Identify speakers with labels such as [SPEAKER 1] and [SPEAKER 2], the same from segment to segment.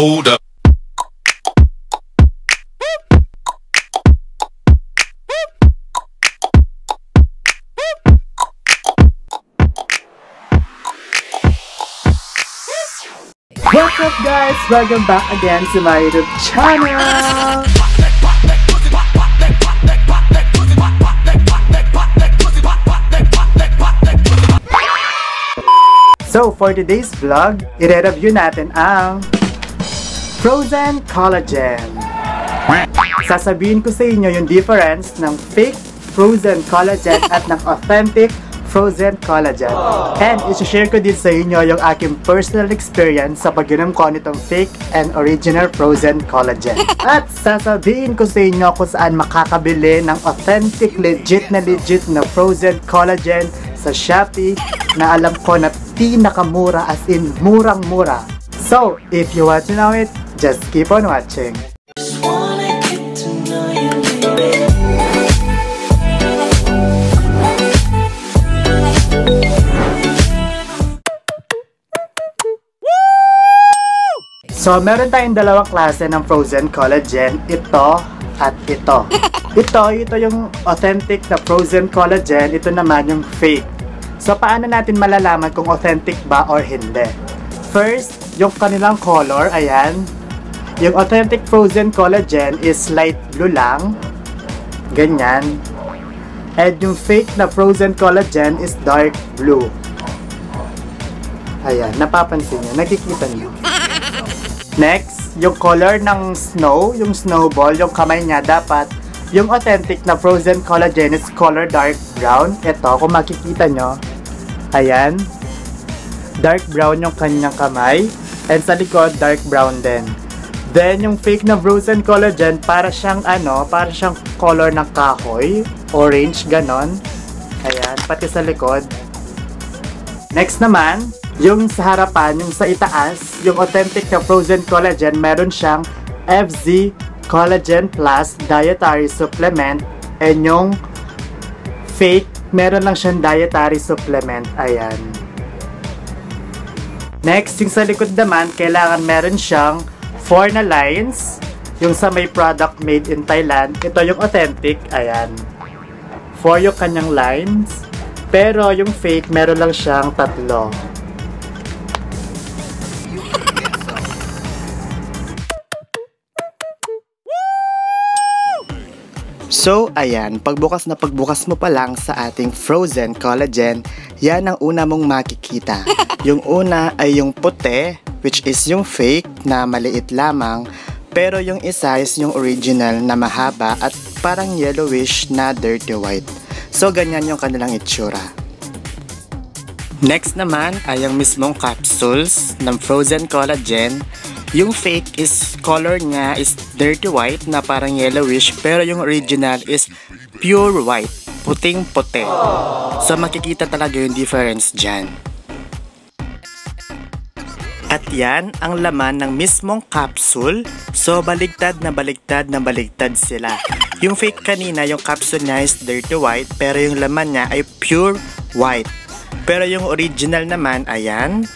[SPEAKER 1] Hold up.
[SPEAKER 2] What's up guys? Welcome back again to my YouTube channel! So for today's vlog, i-review natin ang Frozen Collagen. Sasabihin ko sa inyo yung difference ng fake Frozen Collagen at ng authentic Frozen Collagen. And isi-share ko din sa inyo yung aking personal experience sa pag-inom ko nitong fake and original Frozen Collagen. At sasabihin ko sa inyo kung saan makakabili ng authentic, legit na Frozen Collagen sa Shopee na alam ko na pinakamura, as in murang-mura. So, if you want to know it, just keep on watching. So, meron tayong dalawang klase ng Frozen Collagen. Ito at ito. Ito yung authentic na Frozen Collagen. Ito naman yung fake. So, paano natin malalaman kung authentic ba or hindi? First, yung kanilang color, ayan. Yung authentic Frozen Collagen is light blue lang. Ganyan. And yung fake na Frozen Collagen is dark blue. Ayan, napapansin nyo, nakikita nyo. Next, yung color ng snow, yung snowball, yung kamay niya, dapat yung authentic na Frozen Collagen is color dark brown. Ito, kung makikita nyo, ayan, dark brown yung kanyang kamay, and sa likod, dark brown din. Then, yung fake na Frozen Collagen, para siyang para siyang color ng kahoy, orange, ganon. Ayan, pati sa likod. Next naman, yung sa harapan, yung sa itaas, yung authentic na Frozen Collagen, meron siyang FZ Collagen Plus Dietary Supplement, and yung fake, meron lang siyang dietary supplement. Ayan. Next, yung sa likod naman, kailangan meron siyang 4 na lines. Yung sa may product made in Thailand, ito yung authentic. Ayan. 4 yung kanyang lines. Pero yung fake, meron lang siyang 3. So, ayan, pagbukas mo pa lang sa ating Frozen Collagen, yan ang una mong makikita. Yung una ay yung puti, which is yung fake na maliit lamang, pero yung isa is yung original na mahaba at parang yellowish na dirty white. So, ganyan yung kanilang itsura. Next naman ay yung mismong capsules ng Frozen Collagen. Yung fake is color niya is dirty white na parang yellowish, pero yung original is pure white, puting-puti. So makikita talaga yung difference dyan. At yan ang laman ng mismong capsule. So baligtad na baligtad sila. Yung fake kanina, yung capsule niya is dirty white, pero yung laman niya ay pure white. Pero yung original naman, ayan,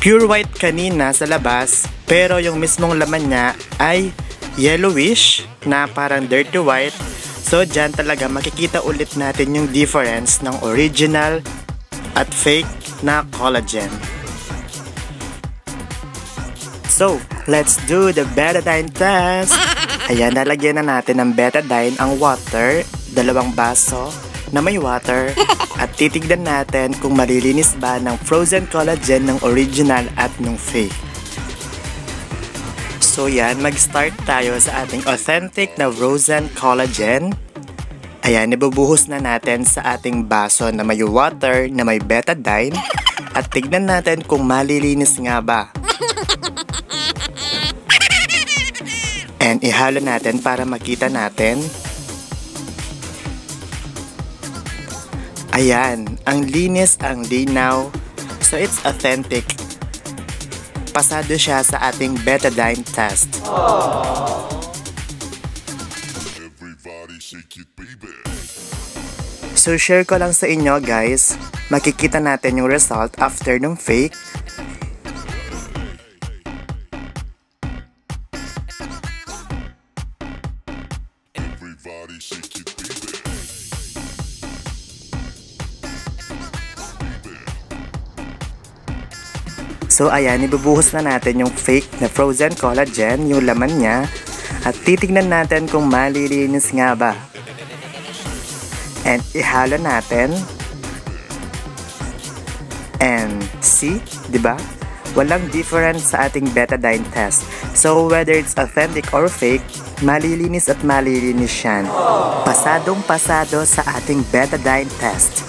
[SPEAKER 2] pure white kanina sa labas, pero yung mismong laman niya ay yellowish na parang dirty white. So dyan talaga makikita ulit natin yung difference ng original at fake na collagen. So, let's do the betadine test. Ayan, nalagyan na natin ng betadine ang water, 2 baso na may water, at titignan natin kung malilinis ba ng Frozen Collagen ng original at ng fake. So yan, mag-start tayo sa ating authentic na Frozen Collagen. Ayan, ibubuhos na natin sa ating baso na may water na may betadine, at tignan natin kung malilinis nga ba. And ihalo natin para makita natin. Ayan, ang linis, ang linaw. So it's authentic. Pasado siya sa ating betadine test. So share ko lang sa inyo guys, makikita natin yung result after ng fake.
[SPEAKER 1] So ayan, ibubuhos na natin yung fake na frozen collagen, yung laman niya. At titignan natin kung malilinis nga ba. And ihalo natin. And see, di ba? Walang difference sa ating betadine test. So whether it's authentic or fake, malilinis at malilinis yan. Pasadong pasado sa ating betadine test.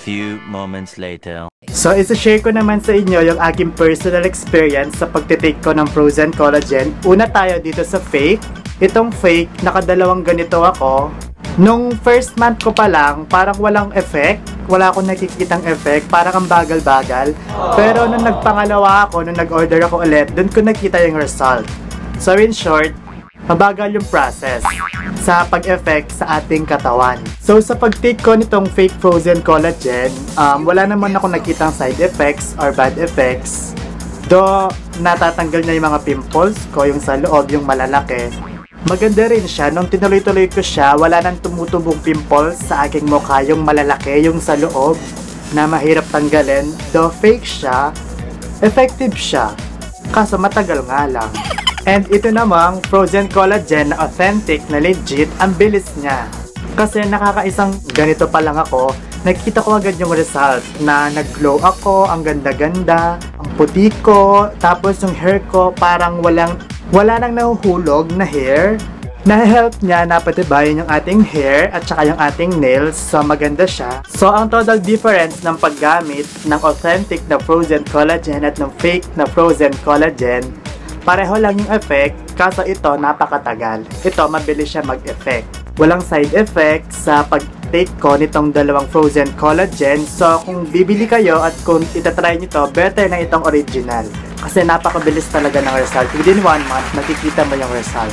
[SPEAKER 3] Few moments later.
[SPEAKER 2] So, isa-share ko naman sa inyo yung aking personal experience sa pagtitake ko ng frozen collagen. Una tayo dito sa fake. Itong fake, nakadalawang ganito ako. Nung first month ko pa lang, parang walang effect. Wala akong nakikitang effect. Parang ang bagal-bagal. Pero nung nagpangalawa ako, nung nag-order ako ulit, dun ko nakita yung result. So, in short, mabagal yung process sa pag-effect sa ating katawan. So, sa pag-take ko nitong fake frozen collagen, wala naman ako nakitang side effects or bad effects. Though, natatanggal niya yung mga pimples ko, yung sa loob, yung malalaki. Maganda rin siya. Nung tinuloy-tuloy ko siya, wala nang tumutubong pimples sa aking mukha, yung malalaki, yung sa loob, na mahirap tanggalin. Though fake siya, effective siya. Kaso matagal nga lang. And ito namang frozen collagen na authentic, na legit, ang bilis niya. Kasi nakakaisang ganito pa lang ako, nakita ko agad yung result na nag-glow ako, ang ganda-ganda, ang puti ko, tapos yung hair ko parang wala nang nahuhulog na hair. Na-help niya na patibayin yung ating hair at saka yung ating nails, so maganda siya. So ang total difference ng paggamit ng authentic na frozen collagen at ng fake na frozen collagen, pareho lang yung effect, kaso ito napakatagal. Ito mabilis siya mag-effect. Walang side effect sa pag-take ko nitong dalawang frozen collagen. So kung bibili kayo at kung itatry nyo to, better na itong original. Kasi napakabilis talaga ng result. Within 1 month, makikita mo yung result.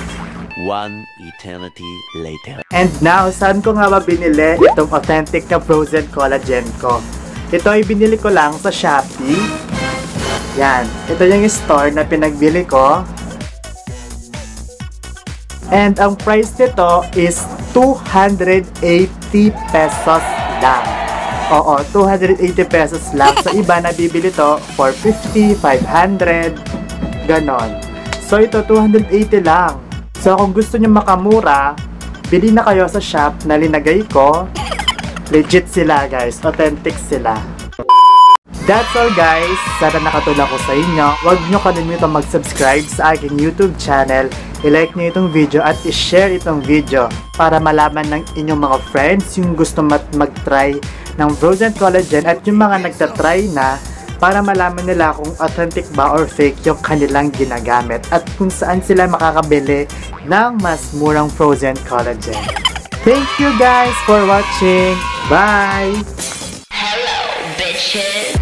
[SPEAKER 3] One eternity later.
[SPEAKER 2] And now, saan ko nga ba binili itong authentic na frozen collagen ko? Ito ay binili ko lang sa Shopee. Yan. Ito yung store na pinagbili ko. And ang price nito is 280 pesos lang. Oo, 280 pesos lang. Sa iba, nabibili to for 50, 500, ganon. So ito, 280 lang. So kung gusto nyo makamura, bili na kayo sa shop na linagay ko. Legit sila guys, authentic sila. That's all guys, sana nakatulong ko sa inyo. Huwag nyo kalimutan mag-subscribe sa aking YouTube channel. I-like nyo itong video at i-share itong video para malaman ng inyong mga friends yung gusto mag-try ng frozen collagen at yung mga nagtatry na para malaman nila kung authentic ba or fake yung kanilang ginagamit at kung saan sila makakabili ng mas murang frozen collagen. Thank you guys for watching. Bye!
[SPEAKER 4] Hello, bitches!